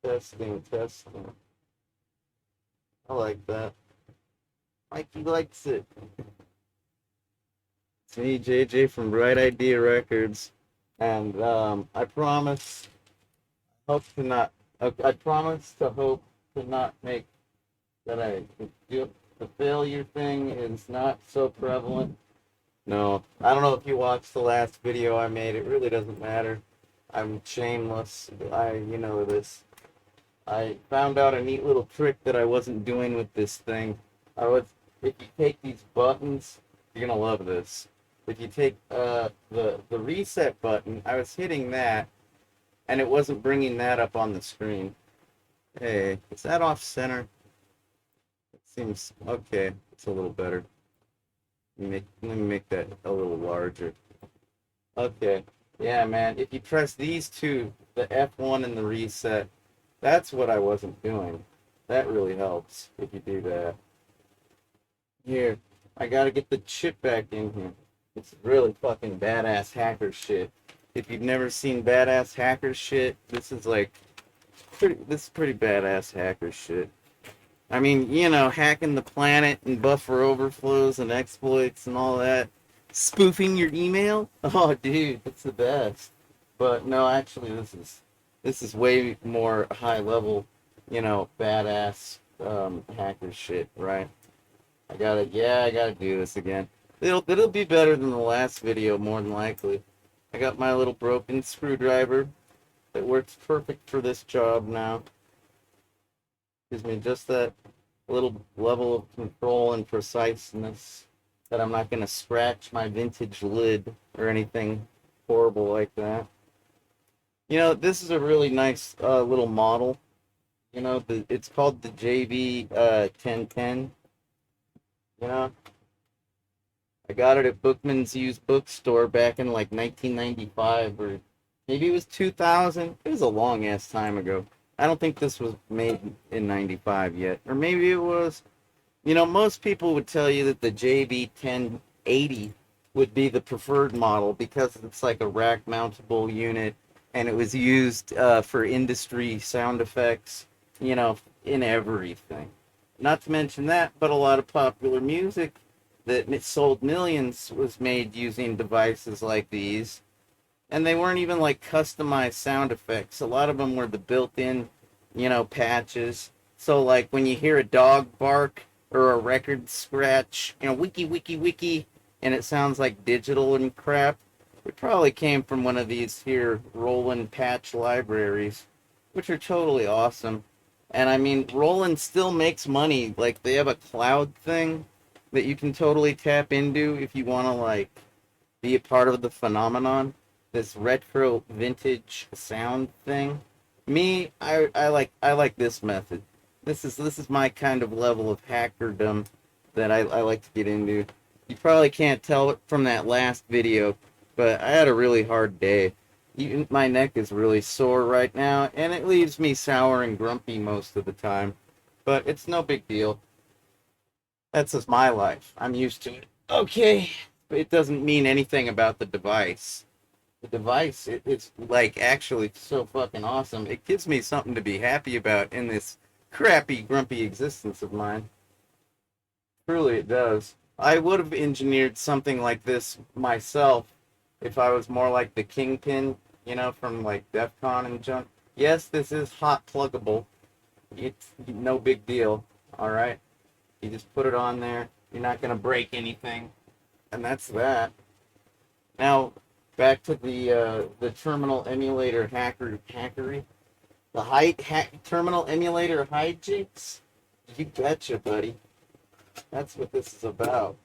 Testing, testing. I like that. Mikey likes it. It's me, JJ from Bright Idea Records, and I promise, hope to not. I promise to hope to not make that I do. The failure thing is not so prevalent. No, I don't know if you watched the last video I made. It really doesn't matter. I'm shameless. You know this. I found out a neat little trick that I wasn't doing with this thing. I was, if you take these buttons, you're gonna love this. If you take the reset button, I was hitting that, and it wasn't bringing that up on the screen. Hey, is that off center? It seems okay. It's a little better. Let me make that a little larger. Okay. Yeah, man. If you press these two, the F1 and the reset, that's what I wasn't doing. That really helps if you do that. Here, I gotta get the chip back in here. It's really fucking badass hacker shit. If you've never seen badass hacker shit, this is like this is pretty badass hacker shit. I mean, you know, hacking the planet and buffer overflows and exploits and all that. Spoofing your email? Oh, dude, that's the best. But no, actually, this is way more high level, you know, badass hacker shit, right? I gotta do this again. It'll be better than the last video, more than likely. I got my little broken screwdriver that works perfect for this job now. Gives me just that little level of control and preciseness that I'm not gonna scratch my vintage lid or anything horrible like that. You know, this is a really nice little model. You know, it's called the JV 1010. You know, I got it at Bookman's used bookstore back in like 1995 or maybe it was 2000. It was a long ass time ago. I don't think this was made in 95 yet. Or maybe it was. You know, most people would tell you that the JB 1080 would be the preferred model because it's like a rack mountable unit and it was used for industry sound effects, you know, in everything. Not to mention that, but a lot of popular music that sold millions was made using devices like these. And they weren't even like customized sound effects. A lot of them were the built-in, you know, patches. So like when you hear a dog bark or a record scratch, you know, wiki wiki wiki, and it sounds like digital and crap, it probably came from one of these here Roland patch libraries, which are totally awesome. And I mean, Roland still makes money. Like they have a cloud thing that you can totally tap into if you want to like be a part of the phenomenon, this retro vintage sound thing. Me, I like this method. This is my kind of level of hackerdom that I like to get into. You probably can't tell it from that last video, but I had a really hard day. Even my neck is really sore right now, and it leaves me sour and grumpy most of the time. But it's no big deal. That's just my life. I'm used to it. Okay, but it doesn't mean anything about the device. The device, it's like actually so fucking awesome. It gives me something to be happy about in this crappy, grumpy existence of mine. Truly, it does. I would have engineered something like this myself if I was more like the Kingpin, you know, from like DEF CON and junk. Yes, this is hot pluggable. It's no big deal. All right. You just put it on there. You're not gonna break anything, and that's that. Now, back to the terminal emulator hackery. The terminal emulator hijinks. You betcha, buddy. That's what this is about.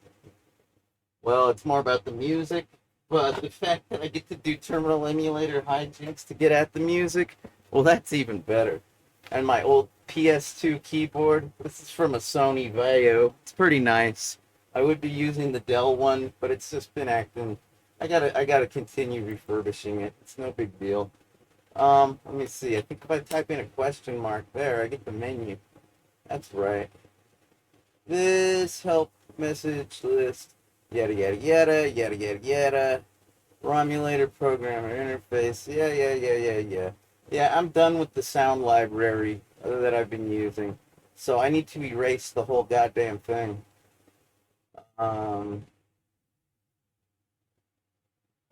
Well, it's more about the music, but the fact that I get to do terminal emulator hijinks to get at the music, well, that's even better. And my old PS2 keyboard. This is from a Sony Vaio. It's pretty nice. I would be using the Dell one, but it's just been acting. I gotta continue refurbishing it. It's no big deal. Let me see. I think if I type in a question mark there, I get the menu. That's right. This help message list. Yada yada yada yada yada yada. Romulator programmer interface. Yeah. Yeah, I'm done with the sound library that I've been using. So I need to erase the whole goddamn thing. Um,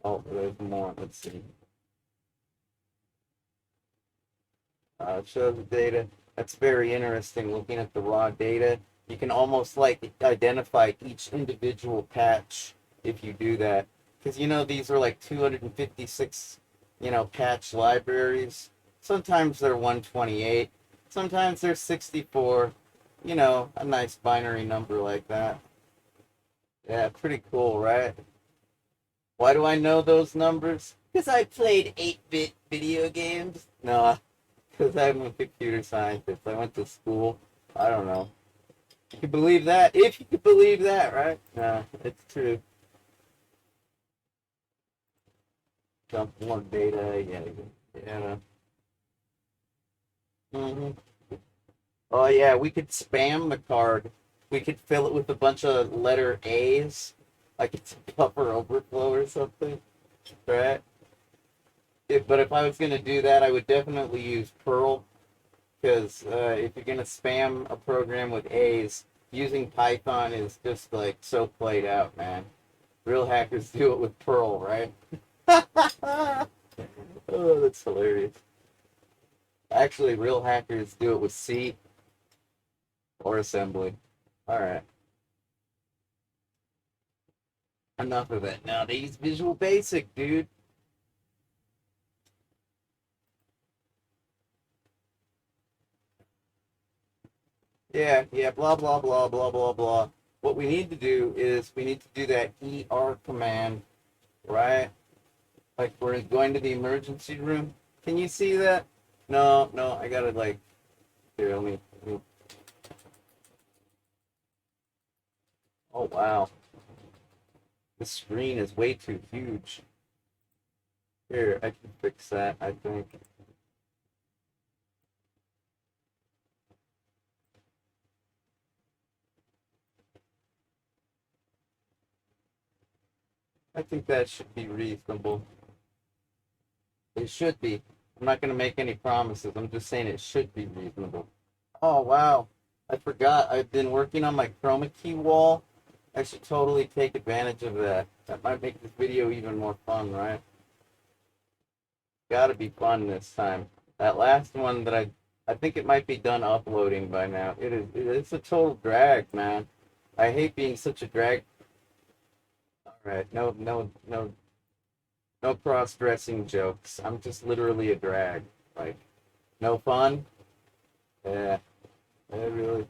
oh, there's more. Let's see. Show the data. That's very interesting. Looking at the raw data, you can almost like identify each individual patch if you do that. Because these are like 256, patch libraries. Sometimes they're 128. Sometimes they're 64. A nice binary number like that. Yeah, pretty cool, right? Why do I know those numbers? Because I played 8-bit video games. No, because I'm a computer scientist. I went to school. I don't know. You can believe that? If you could believe that, right? No, it's true. Dump more data. Yeah, yeah. hmm Oh yeah, we could spam the card. We could fill it with a bunch of letter A's, like it's a buffer overflow or something, right? But if I was gonna do that, I would definitely use Perl because if you're gonna spam a program with A's, using Python is just like so played out, man. Real hackers do it with Perl, right? Oh, that's hilarious. Actually, real hackers do it with C or assembly. All right, enough of it. Now they use Visual Basic, dude. Yeah, yeah, blah, blah, blah, blah, blah, blah. What we need to do is we need to do that ER command, right? Like we're going to the emergency room. Can you see that? No, no, I gotta like, here, let me. Oh, wow. The screen is way too huge. Here, I can fix that, I think. I think that should be reasonable. It should be. I'm not gonna make any promises. I'm just saying it should be reasonable. Oh, wow. I forgot. I've been working on my chroma key wall. I should totally take advantage of that. That might make this video even more fun, right? Gotta be fun this time. That last one that I think it might be done uploading by now. It's a total drag, man. I hate being such a drag. All right, no, no, no, no cross-dressing jokes. I'm just literally a drag. Like, no fun. Yeah, I really.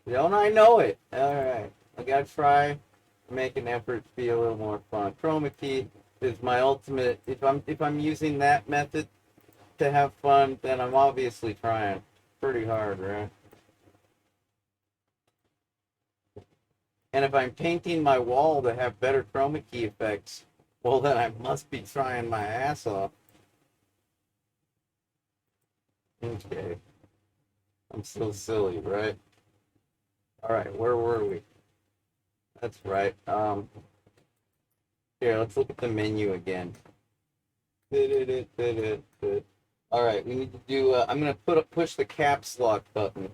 Don't I know it? All right, I gotta try to make an effort to be a little more fun. Chroma key is my ultimate. If I'm using that method to have fun, then I'm obviously trying pretty hard, right? And if I'm painting my wall to have better chroma key effects, well, then I must be trying my ass off. Okay, I'm so silly, right? All right, where were we? That's right. Here, let's look at the menu again. All right, we need to do. I'm gonna push the caps lock button.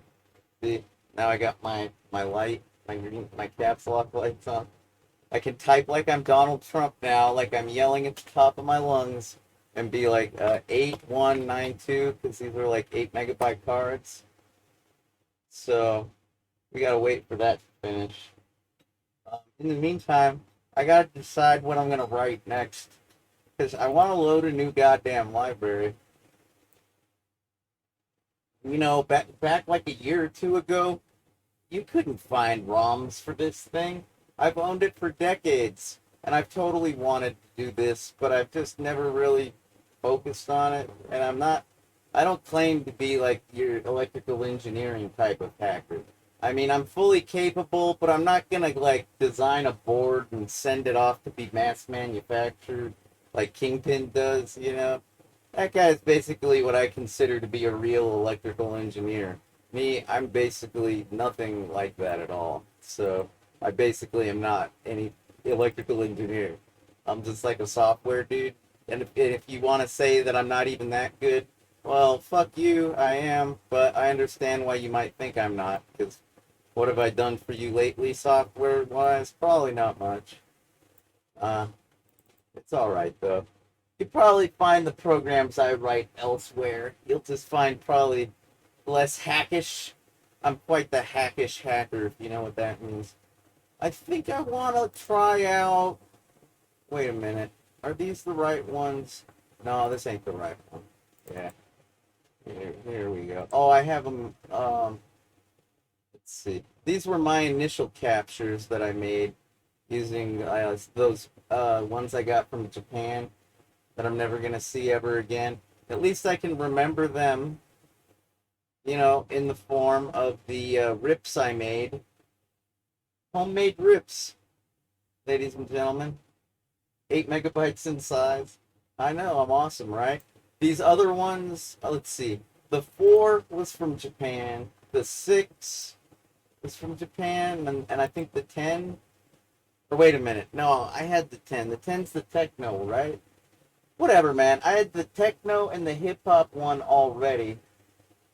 See, now I got my light, my caps lock lights on. I can type like I'm Donald Trump now, like I'm yelling at the top of my lungs, and be like 8192 because these are like 8 MB cards. So we gotta wait for that to finish. In the meantime, I gotta decide what I'm gonna write next because I want to load a new goddamn library. Back like a year or two ago, you couldn't find ROMs for this thing. I've owned it for decades, and I've totally wanted to do this, but I've just never really focused on it. And I don't claim to be like your electrical engineering type of hacker. I mean, I'm fully capable, but I'm not gonna like design a board and send it off to be mass manufactured like Kingpin does. That guy's basically what I consider to be a real electrical engineer. Me, I'm basically nothing like that at all. So I basically am not any electrical engineer. I'm just like a software dude. And if you want to say that I'm not even that good, Well, fuck you, I am, but I understand why you might think I'm not, because what have I done for you lately, software-wise? Probably not much. Uh, it's alright, though. You probably find the programs I write elsewhere. You'll just find probably less hackish. I'm quite the hackish hacker, if you know what that means. I think I want to try out. Wait a minute. Are these the right ones? No, this ain't the right one. Yeah. Here we go. Oh, I have them. Let's see. These were my initial captures that I made using those ones I got from Japan that I'm never gonna see ever again. At least I can remember them, in the form of the rips I made. Homemade rips, ladies and gentlemen. 8 megabytes in size. I know, I'm awesome, right? These other ones, let's see. The 4 was from Japan. The 6 was from Japan. And I think the 10. Or wait a minute. No, I had the 10. The ten's the techno, right? Whatever, man. I had the techno and the hip hop one already.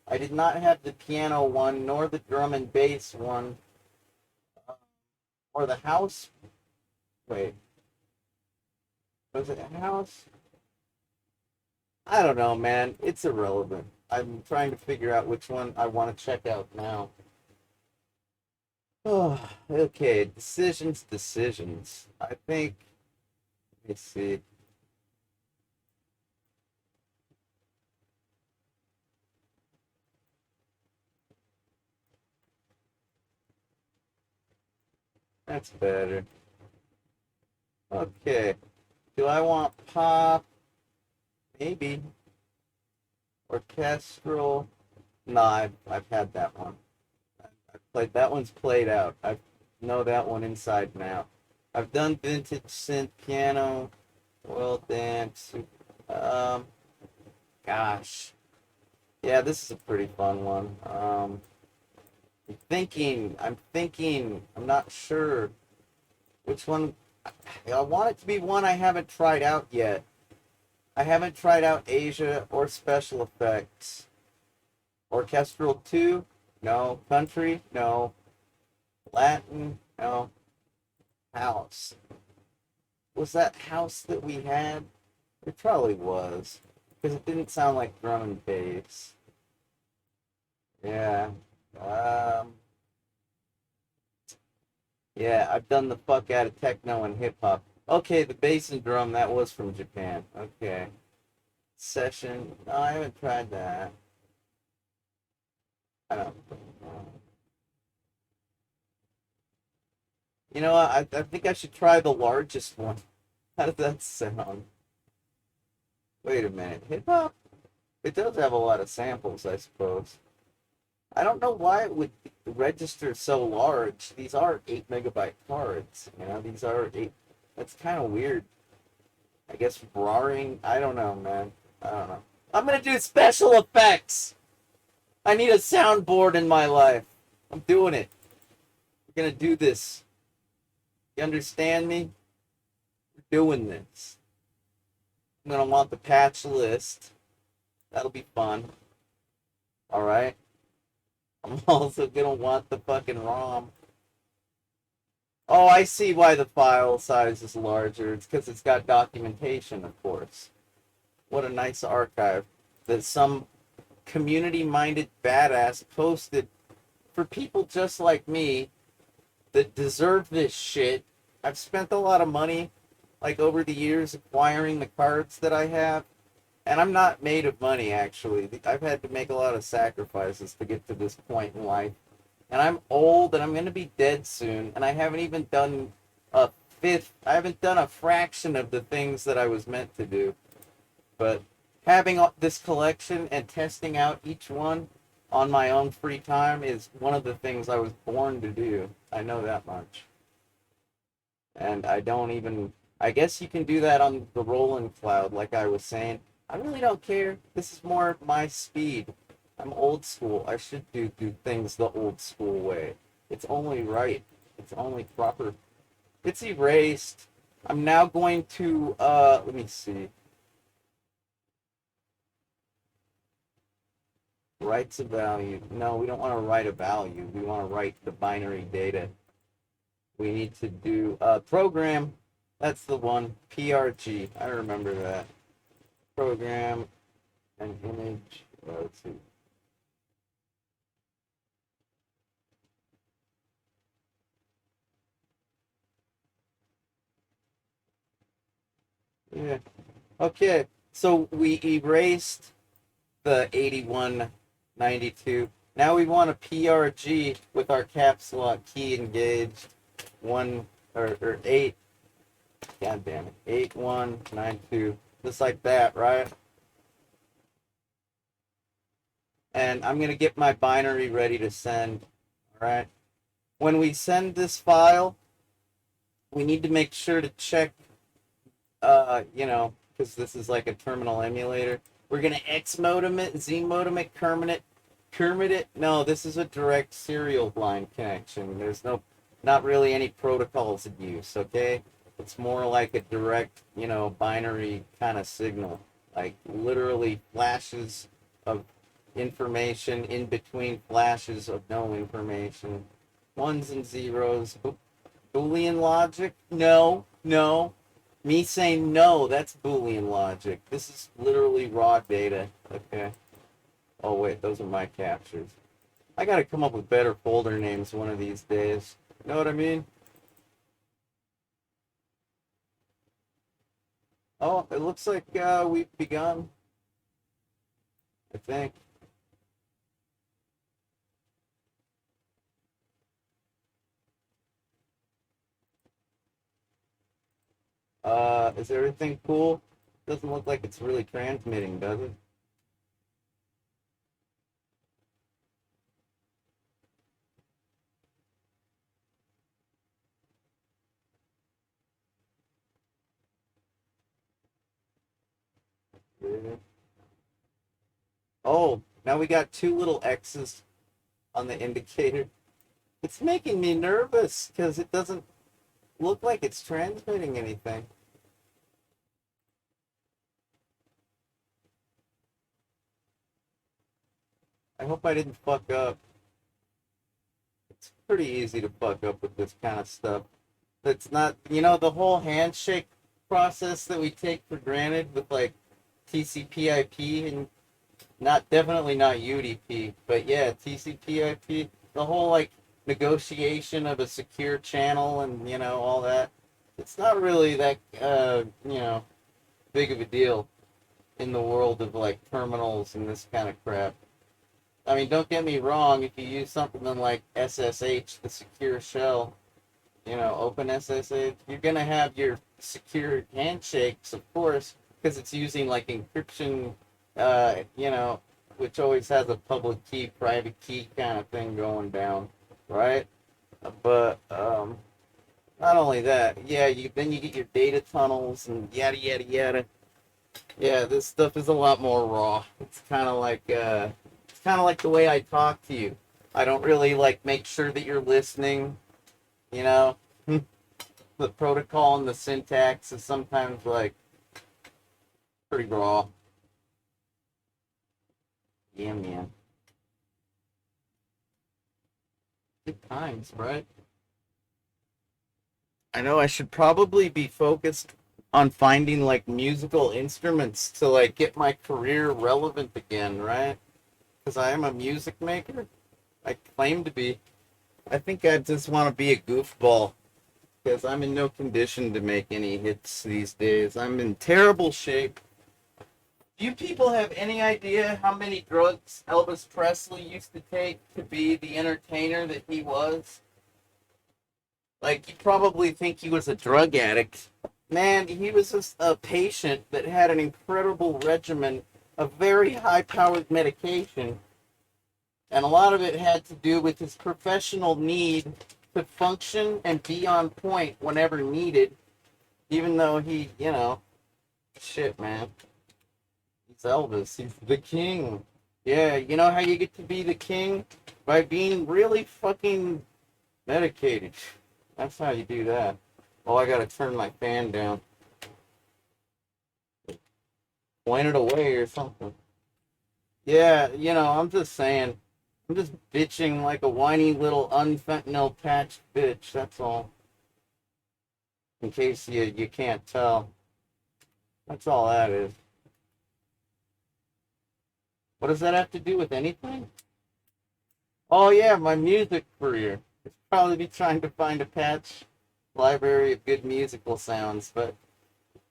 I did not have the piano one, nor the drum and bass one, or the house. Wait, was it a house? I don't know, man. It's irrelevant. I'm trying to figure out which one I want to check out now. Oh, okay, decisions. I think, let me see. That's better. Okay. Do I want pop? Maybe. Orchestral? No, I've had that one. I've played that one's played out. I know that one inside and out. I've done vintage synth piano, world dance. Um, gosh, yeah, this is a pretty fun one. I'm thinking. I'm not sure which one. I want it to be one I haven't tried out yet. I haven't tried out Asia or special effects. Orchestral 2? No. Country? No. Latin? No. House. Was that house that we had? It probably was. Because it didn't sound like drum and bass. Yeah. Um, yeah, I've done the fuck out of techno and hip hop. Okay, the bass and drum, that was from Japan. Okay. Session. No, I haven't tried that. I don't know. You know what? I think I should try the largest one. How does that sound? Wait a minute. Hip hop? It does have a lot of samples, I suppose. I don't know why it would register so large. These are 8 megabyte cards. These are eight. That's kind of weird. I guess roaring. I don't know, man. I don't know. I'm gonna do special effects. I need a soundboard in my life. I'm doing it. We're gonna do this. You understand me? We're doing this. I'm gonna want the patch list. That'll be fun. All right. I'm also gonna want the fucking ROM. Oh, I see why the file size is larger. It's because it's got documentation, of course. What a nice archive that some community-minded badass posted for people just like me that deserve this shit. I've spent a lot of money, like over the years, acquiring the cards that I have, and I'm not made of money, actually. I've had to make a lot of sacrifices to get to this point in life. And I'm old and I'm going to be dead soon, and I haven't even done a I haven't done a fraction of the things that I was meant to do. But having this collection and testing out each one on my own free time is one of the things I was born to do. I know that much. And I don't even, I guess you can do that on the Roland Cloud, like I was saying. I really don't care. This is more my speed. I'm old school. I should do things the old school way. It's only right. It's only proper. It's erased. I'm now going to let me see. Writes a value. No, we don't want to write a value. We want to write the binary data. We need to do program. That's the one. PRG. I remember that. Program and image. Let's see. Yeah. Okay. So we erased the 8192. Now we want a PRG with our caps lock key engaged. One or eight. God damn it. 8192. Just like that, right? And I'm gonna get my binary ready to send. All right. When we send this file, we need to make sure to check because this is like a terminal emulator. We're gonna X modem it, Z modem it, Kermit it. No, this is a direct serial line connection. There's not really any protocols in use. Okay, it's more like a direct, binary kind of signal, like literally flashes of information in between flashes of no information, ones and zeros. Boolean logic? No, no. Me saying no, that's Boolean logic. This is literally raw data. Okay. Oh, wait, those are my captures. I gotta come up with better folder names one of these days. You know what I mean? Oh, it looks like we've begun. I think. Is everything cool? Doesn't look like it's really transmitting, does it? Yeah. Oh, now we got two little X's on the indicator. It's making me nervous because it doesn't look like it's transmitting anything. I hope I didn't fuck up. It's pretty easy to fuck up with this kind of stuff. It's not, the whole handshake process that we take for granted with like TCP/IP and definitely not UDP, but yeah, TCP/IP, the whole like negotiation of a secure channel and all that. It's not really that big of a deal in the world of like terminals and this kind of crap. I mean, don't get me wrong, if you use something like SSH, the secure shell, open SSH, you're going to have your secure handshakes, of course, because it's using like encryption, which always has a public key, private key kind of thing going down, right? But not only that, yeah, then you get your data tunnels and yada yada yada. Yeah, this stuff is a lot more raw. It's kind of like the way I talk to you. I don't really like make sure that you're listening. You know, the protocol and the syntax is sometimes like pretty raw. Yeah, man. Good times, right? I know I should probably be focused on finding like musical instruments to like get my career relevant again, right? Because I am a music maker. I claim to be. I think I just want to be a goofball because I'm in no condition to make any hits these days. I'm in terrible shape. Do you people have any idea how many drugs Elvis Presley used to take to be the entertainer that he was? Like, you probably think he was a drug addict. Man, he was just a patient that had an incredible regimen of very high powered medication, and a lot of it had to do with his professional need to function and be on point whenever needed, even though shit, man. He's Elvis. He's the king. Yeah, you know how you get to be the king? By being really fucking medicated. That's how you do that. Oh, I gotta turn my fan down. Point it away or something. Yeah, I'm just saying. I'm just bitching like a whiny little unfentanyl patched bitch. That's all. In case you can't tell. That's all that is. What does that have to do with anything? Oh yeah, my music career. It's probably be trying to find a patch library of good musical sounds, but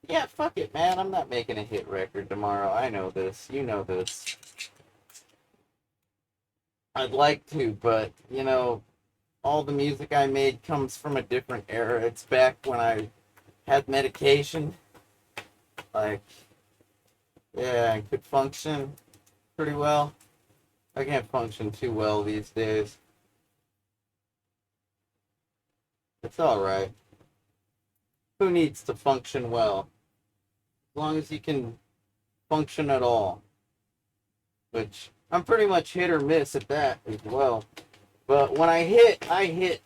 yeah, fuck it, man. I'm not making a hit record tomorrow. I know this. You know this. I'd like to, but all the music I made comes from a different era. It's back when I had medication. Like, yeah, I could function pretty well. I can't function too well these days. It's alright. Who needs to function well? As long as you can function at all. Which I'm pretty much hit or miss at that as well. But when I hit,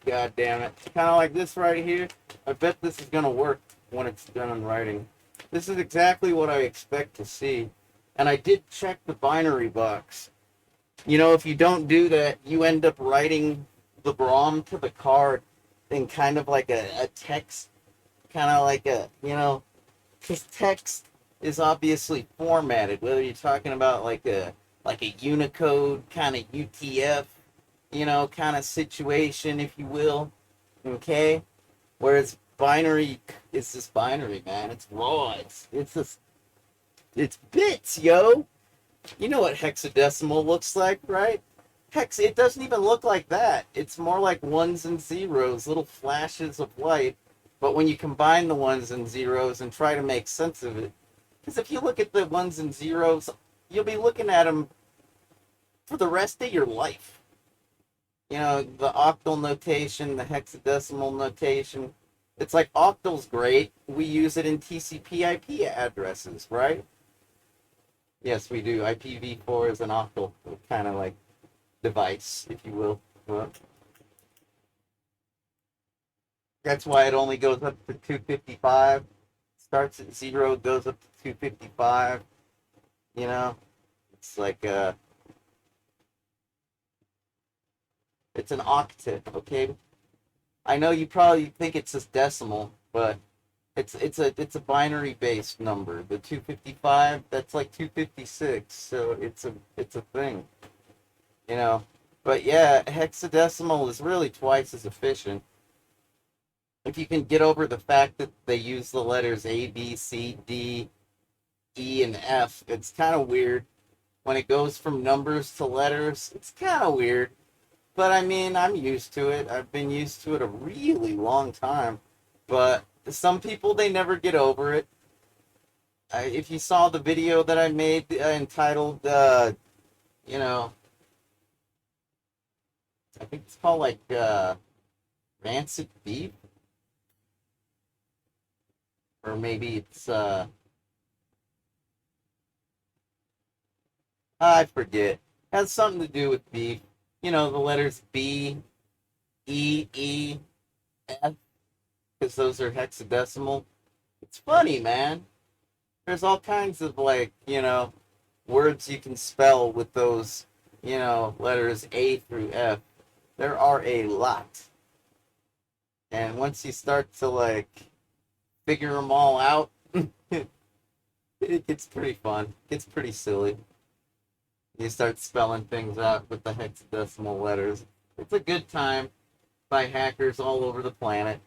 god damn it. Kinda like this right here. I bet this is gonna work when it's done in writing. This is exactly what I expect to see. And I did check the binary box. If you don't do that, you end up writing the ROM to the card in kind of like a text, kind of like because text is obviously formatted, whether you're talking about like a Unicode kind of UTF, kind of situation, if you will. Okay, whereas binary is just binary, man. It's raw. It's bits, yo. You know what hexadecimal looks like, right? Hex, it doesn't even look like that. It's more like ones and zeros, little flashes of light. But when you combine the ones and zeros and try to make sense of it, because if you look at the ones and zeros, you'll be looking at them for the rest of your life. The octal notation, the hexadecimal notation. It's like octal's great. We use it in TCP/IP addresses, right? Yes, we do. IPv4 is an octal kind of like device, if you will. Well, that's why it only goes up to 255. Starts at 0, goes up to 255. You know, it's like it's an octet. Okay, I know you probably think it's just decimal, but it's a binary based number. The 255, that's like 256. So it's a thing. You know, but yeah, hexadecimal is really twice as efficient. If you can get over the fact that they use the letters A, B, C, D, E, and F, it's kind of weird. When it goes from numbers to letters, it's kind of weird. But I mean, I'm used to it. I've been used to it a really long time. But some people, they never get over it. If you saw the video that I made entitled, you know, I think it's called like Rancid Beef, or maybe it's I forget. Has something to do with beef. The letters B, E, E, F, because those are hexadecimal. It's funny, man. There's all kinds of words you can spell with those, letters A through F. There are a lot. And once you start to figure them all out, it gets pretty fun. It gets pretty silly. You start spelling things out with the hexadecimal letters. It's a good time by hackers all over the planet.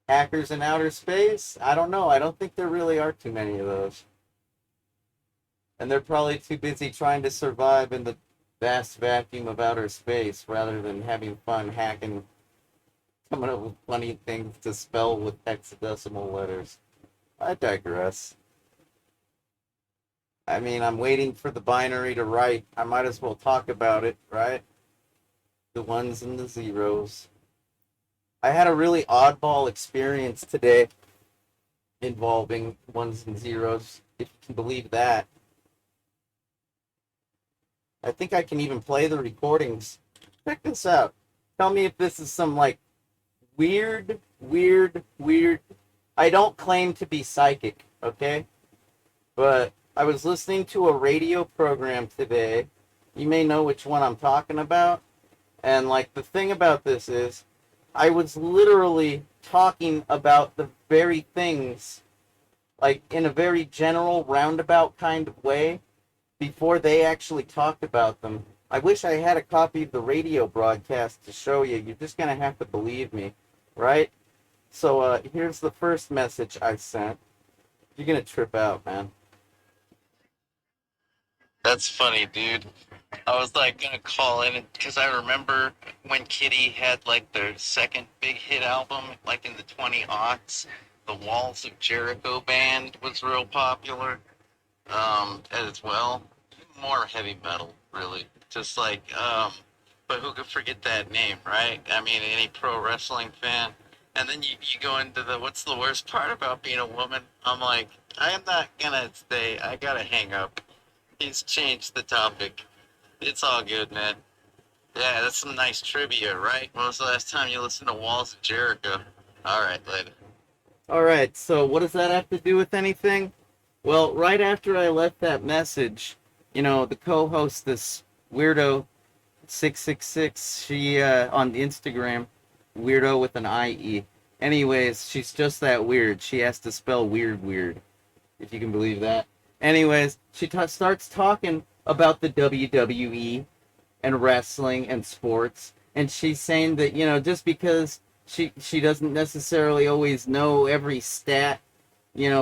Hackers in outer space? I don't know. I don't think there really are too many of those. And they're probably too busy trying to survive in the vast vacuum of outer space rather than having fun hacking, coming up with funny things to spell with hexadecimal letters. I digress. I mean, I'm waiting for the binary to write. I might as well talk about it, right? The ones and the zeros. I had a really oddball experience today involving ones and zeros, if you can believe that. I think I can even play the recordings. Check this out. Tell me if this is some weird. I don't claim to be psychic, okay? But I was listening to a radio program today. You may know which one I'm talking about. And like the thing about this is, I was literally talking about the very things, like in a very general roundabout kind of way, before they actually talked about them. I wish I had a copy of the radio broadcast to show you. You're just gonna have to believe me, right? So here's the first message I sent. You're gonna trip out, man. That's funny, dude. I was like gonna call in because I remember when Kitty had like their second big hit album, like in the 20 aughts. The Walls of Jericho band was real popular, as well. More heavy metal, really. Just like, but who could forget that name, right? I mean, any pro wrestling fan. And then you go into the what's the worst part about being a woman? I'm like, I am not gonna stay. I gotta hang up. He's changed the topic. It's all good, man. Yeah, that's some nice trivia, right? When was the last time you listened to Walls of Jericho? All right, later. All right, so what does that have to do with anything? Well, right after I left that message, the co-host, this weirdo 666, she on Instagram, weirdo with an IE. Anyways, she's just that weird. She has to spell weird, if you can believe that. Anyways, she starts talking about the WWE and wrestling and sports, and she's saying that just because she doesn't necessarily always know every stat,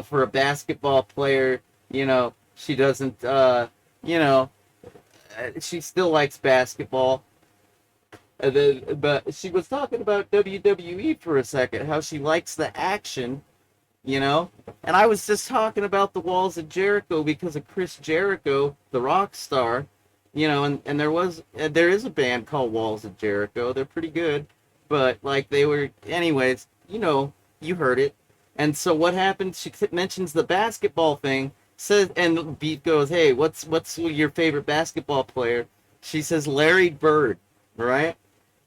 for a basketball player, she doesn't, she still likes basketball. But she was talking about WWE for a second, how she likes the action, you know? And I was just talking about the Walls of Jericho because of Chris Jericho, the rock star, and there is a band called Walls of Jericho. They're pretty good, but like they were, anyways, you heard it. And so what happened? She mentions the basketball thing, says, and Beat goes, "Hey, what's your favorite basketball player?" She says Larry Bird, right?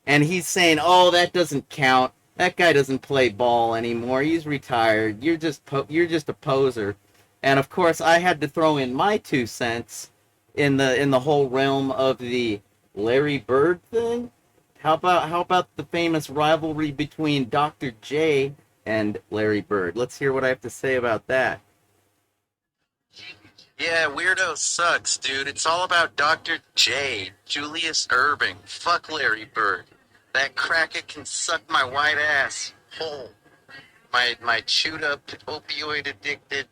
And he's saying, "Oh, that doesn't count. That guy doesn't play ball anymore. He's retired. You're just a poser." And of course, I had to throw in my 2 cents in the whole realm of the Larry Bird thing. How about the famous rivalry between Dr. J and Larry Bird? Let's hear what I have to say about that. Yeah, Weirdo sucks, dude. It's all about Dr. J, Julius Irving. Fuck Larry Bird. That cracker can suck my white ass whole. My chewed up, opioid addicted,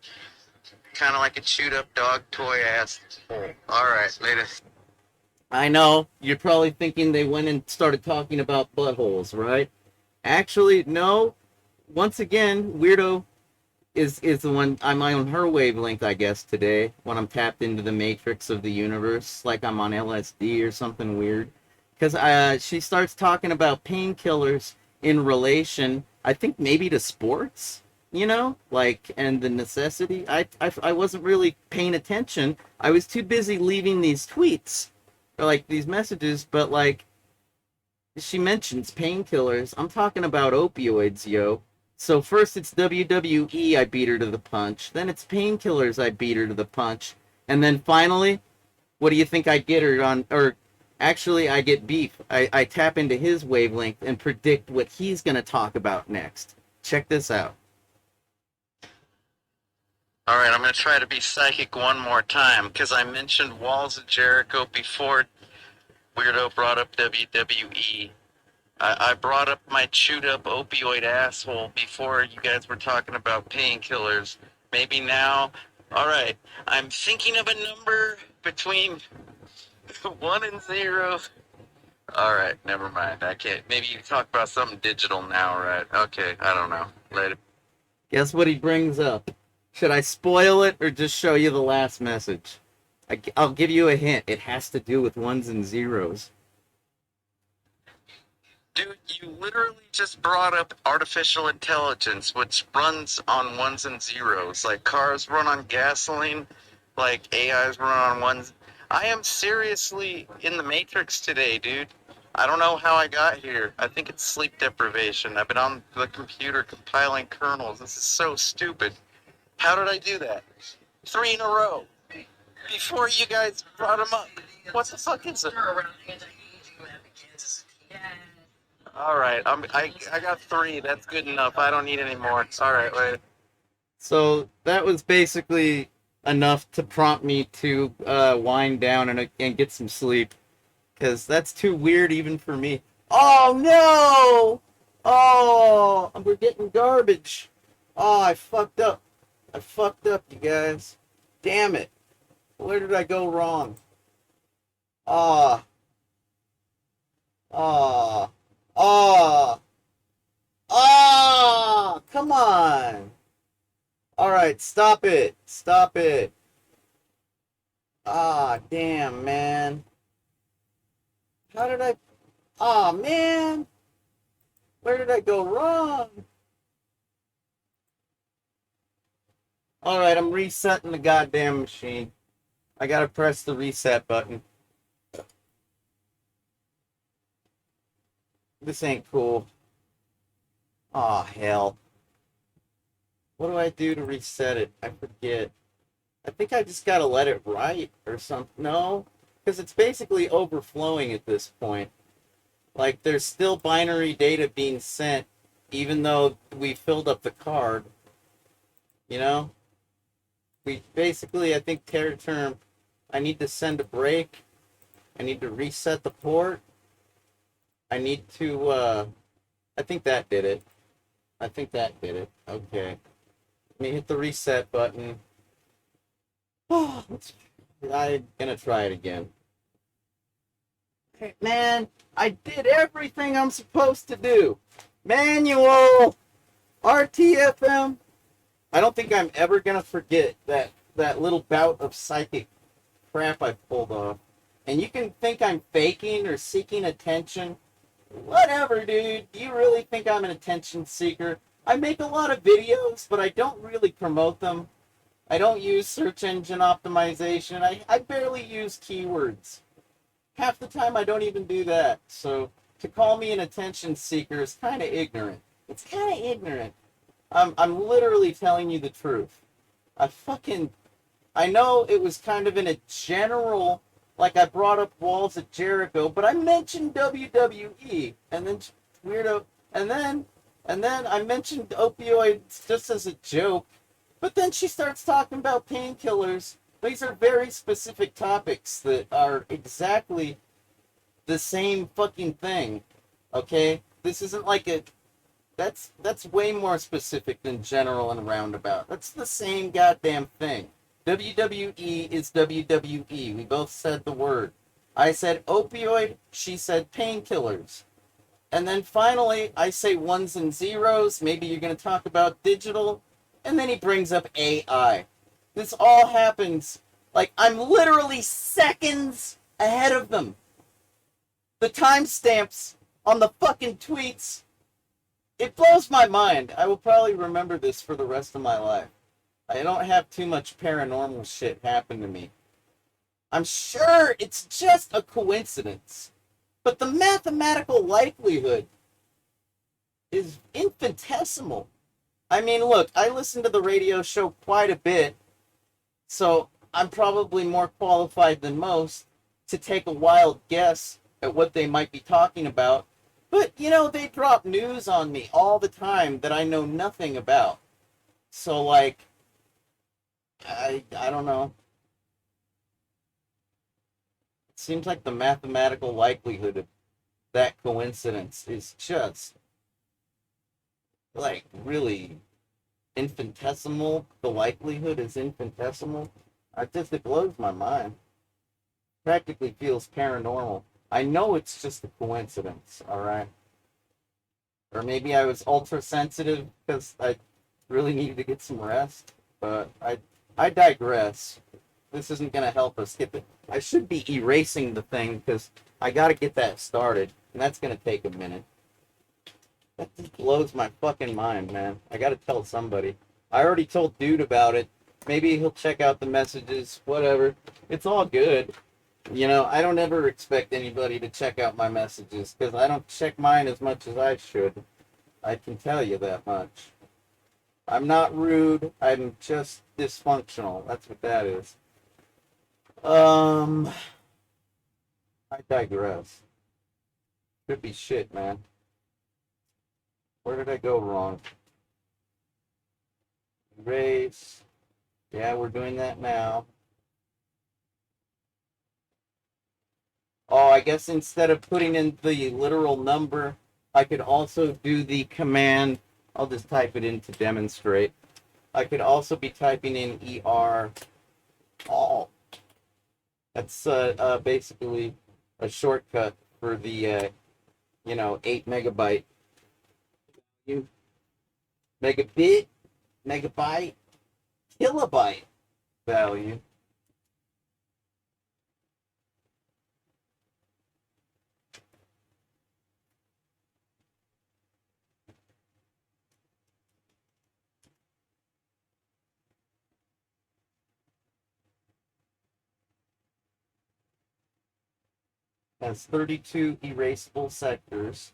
kind of like a chewed up dog toy ass hole. All right, later. I know. You're probably thinking they went and started talking about buttholes, right? Actually, no. Once again, Weirdo is the one I'm on her wavelength, I guess, today when I'm tapped into the matrix of the universe, like I'm on LSD or something weird. Because she starts talking about painkillers in relation, I think maybe to sports, like and the necessity. I wasn't really paying attention. I was too busy leaving these tweets, or like these messages, but like she mentions painkillers. I'm talking about opioids, yo. So first it's WWE, I beat her to the punch. Then it's painkillers, I beat her to the punch. And then finally, what do you think I get her on? Or actually, I get beef. I tap into his wavelength and predict what he's going to talk about next. Check this out. All right, I'm going to try to be psychic one more time because I mentioned Walls of Jericho before Weirdo brought up WWE. I brought up my chewed up opioid asshole before you guys were talking about painkillers. Maybe now. All right. I'm thinking of a number between 1 and 0. All right. Never mind. I can't. Maybe you talk about something digital now, right? Okay. I don't know. Later. Guess what he brings up? Should I spoil it or just show you the last message? I'll give you a hint. It has to do with ones and zeros. Dude, you literally just brought up artificial intelligence, which runs on ones and zeros. Like cars run on gasoline, like AIs run on ones. I am seriously in the Matrix today, dude. I don't know how I got here. I think it's sleep deprivation. I've been on the computer compiling kernels. This is so stupid. How did I do that? 3 in a row. before you guys brought him up. What the fuck is it? All right, I got 3. That's good enough. I don't need any more. All right, wait. So that was basically enough to prompt me to wind down and get some sleep, because that's too weird even for me. Oh no! Oh, we're getting garbage. Oh, I fucked up. I fucked up, you guys. Damn it. Where did I go wrong? Ah, ah, ah, ah! Come on. All right, stop it. Stop it. Ah, damn, man. How did I? Ah, man. Where did I go wrong? All right, I'm resetting the goddamn machine. I gotta press the reset button. This ain't cool. Aw, hell. What do I do to reset it? I forget. I think I just gotta let it write or something. No? Because it's basically overflowing at this point. Like, there's still binary data being sent, even though we filled up the card. You know? We basically, I think, term, I need to send a break. I need to reset the port. I need to, I think that did it. I think that did it. Okay. Let me hit the reset button. I'm gonna try it again. Hey, man, I did everything I'm supposed to do. Manual, RTFM. I don't think I'm ever gonna forget that little bout of psychic crap I pulled off. And you can think I'm faking or seeking attention. Whatever, dude. Do you really think I'm an attention seeker? I make a lot of videos, but I don't really promote them. I don't use search engine optimization. I barely use keywords. Half the time, I don't even do that. So to call me an attention seeker is kind of ignorant. It's kind of ignorant. I'm literally telling you the truth. I fucking I know it was kind of in a general, like I brought up Walls at Jericho, but I mentioned WWE, and then weirdo, and then I mentioned opioids just as a joke, but then she starts talking about painkillers. These are very specific topics that are exactly the same fucking thing. Okay, this isn't like a that's way more specific than general and roundabout. That's the same goddamn thing. WWE is WWE. We both said the word. I said opioid, she said painkillers. And then finally, I say ones and zeros. Maybe you're going to talk about digital. And then he brings up AI. This all happens like I'm literally seconds ahead of them. The timestamps on the fucking tweets, it blows my mind. I will probably remember this for the rest of my life. I don't have too much paranormal shit happen to me. I'm sure it's just a coincidence, but the mathematical likelihood is infinitesimal. I mean, look, I listen to the radio show quite a bit, so I'm probably more qualified than most to take a wild guess at what they might be talking about. But, you know, they drop news on me all the time that I know nothing about. So, like, I don't know. It seems like the mathematical likelihood of that coincidence is just, like, really infinitesimal. The likelihood is infinitesimal. It blows my mind. Practically feels paranormal. I know it's just a coincidence, alright? Or maybe I was ultra sensitive because I really needed to get some rest. But I digress. This isn't going to help us get it. I should be erasing the thing because I got to get that started. And that's going to take a minute. That just blows my fucking mind, man. I got to tell somebody. I already told Dude about it. Maybe he'll check out the messages, whatever. It's all good. You know, I don't ever expect anybody to check out my messages because I don't check mine as much as I should. I can tell you that much. I'm not rude. I'm just dysfunctional. That's what that is. Um, I digress. Could be shit, man. Where did I go wrong? Erase. Yeah, we're doing that now. Oh, I guess instead of putting in the literal number, I could also do the command. I'll just type it in to demonstrate. I could also be typing in ER all. That's basically a shortcut for the 8 megabyte you megabit megabyte kilobyte value. Has 32 erasable sectors,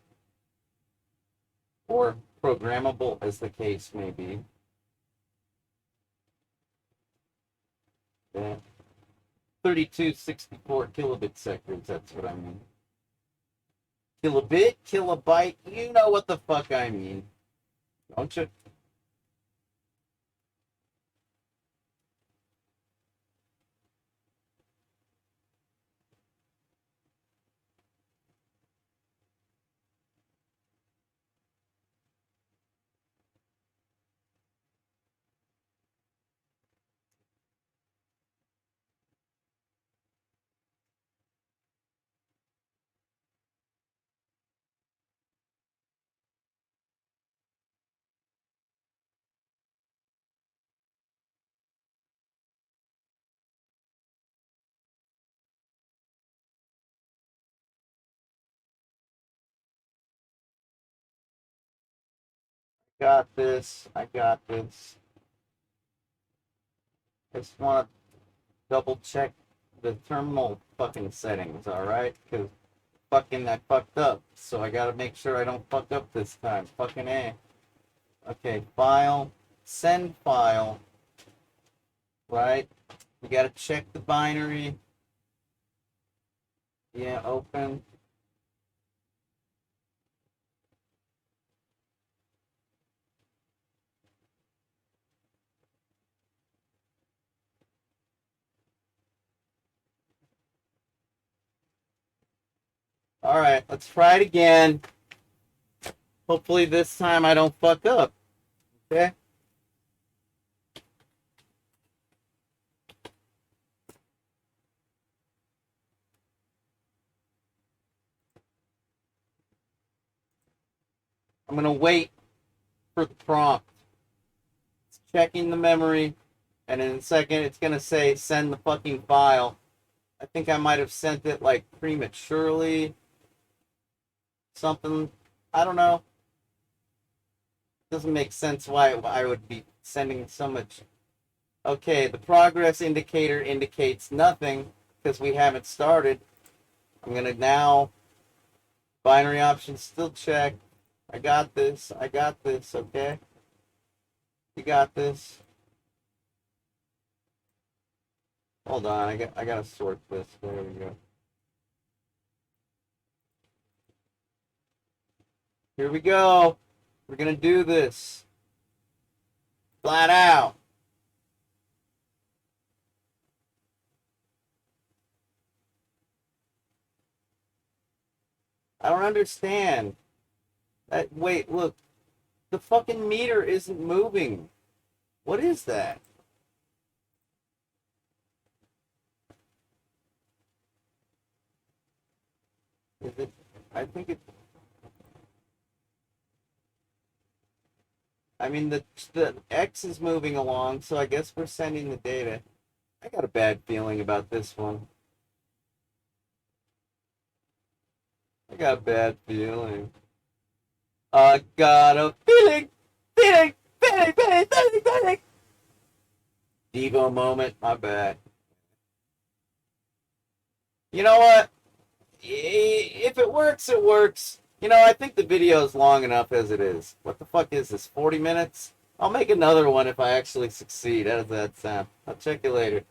or programmable as the case may be. Yeah. 32 64 kilobit sectors, that's what I mean. Kilobit, kilobyte, you know what the fuck I mean. Don't you? Got this. I got this. I just want to double check the terminal fucking settings, alright? Because fucking I fucked up. So I gotta make sure I don't fuck up this time. Fucking A. Okay, file. Send file. Right? You gotta check the binary. Yeah, open. Alright, let's try it again. Hopefully this time I don't fuck up. Okay? I'm gonna wait for the prompt. It's checking the memory, and in a second it's gonna say send the fucking file. I think I might have sent it like prematurely. Something. I don't know. Doesn't make sense why I would be sending so much. Okay, the progress indicator indicates nothing because we haven't started. I'm gonna now binary options still check. I got this. I got this. Okay, you got this. Hold on. I gotta sort this. There we go. Here we go. We're gonna do this flat out. I don't understand. Wait, look. The fucking meter isn't moving. What is that? Is it? I think it. I mean, the X is moving along, so I guess we're sending the data. I got a bad feeling about this one. I got a bad feeling. I got a feeling. Devo moment, my bad. You know what? If it works, it works. I think the video is long enough as it is. What the fuck is this? 40 minutes? I'll make another one if I actually succeed. How does that sound? I'll check you later.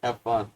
Have fun.